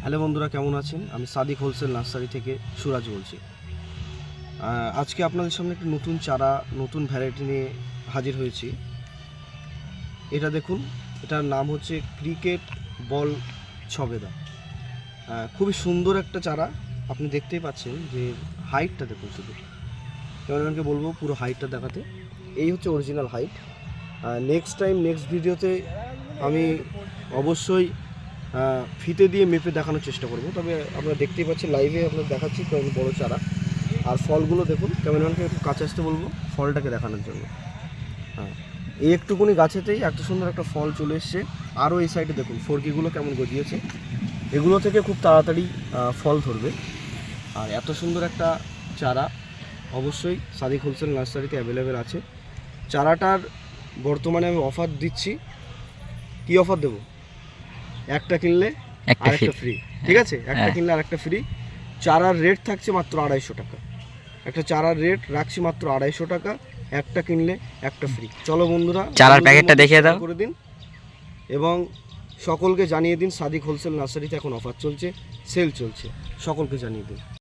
Hello বন্ধুরা, কেমন আছেন? আমি সাদিক হোলসেল নার্সারি থেকে সুরাজ বলছি। আজকে আপনাদের সামনে একটি নতুন চারা, নতুন ভ্যারাইটি নিয়ে হাজির হয়েছি। এটা দেখুন, এটার নাম হচ্ছে ক্রিকেট বল ছবেদা। খুবই সুন্দর একটা চারা। আপনি দেখতেই পাচ্ছেন যে হাইটটা দেখুন, শুধু কেমনকে বলবো পুরো হাইটটা দেখাতে। এই হচ্ছে অরিজিনাল হাইট। নেক্সট ভিডিওতে আমি অবশ্যই ফিতে দিয়ে মেপে দেখানোর চেষ্টা করব। তবে আপনারা দেখতেই পাচ্ছেন, লাইভে আপনার দেখাচ্ছি কেমন বড় চারা। আর ফলগুলো দেখুন, ক্যামেরাম্যানকে একটু কাছে আসতে বলবো ফলটাকে দেখানোর জন্য। এই একটুকুনি গাছেতেই এত সুন্দর একটা ফল চলে এসছে। আরও এই সাইডে দেখুন ফরকিগুলো কেমন গজিয়েছে। এগুলো থেকে খুব তাড়াতাড়ি ফল ধরবে। আর এত সুন্দর একটা চারা অবশ্যই সাদিক হোলসেল নার্সারিতে অ্যাভেলেবেল আছে। চারাটার বর্তমানে আমি অফার দিচ্ছি। কি অফার দেবো? একটা কিনলে আরেকটা ফ্রি। ঠিক আছে, একটা কিনলে আরেকটা ফ্রি। চারার রেট থাকছে মাত্র 250 টাকা। একটা চারার রেট রাখছি মাত্র 250 টাকা। একটা কিনলে একটা ফ্রি। চলো বন্ধুরা, চারার প্যাকেটটা দেখিয়ে দাও করে দিন এবং সকলকে জানিয়ে দিন সাদিক হোলসেল নার্সারিতে এখন অফার চলছে, সেল চলছে, সকলকে জানিয়ে দিন।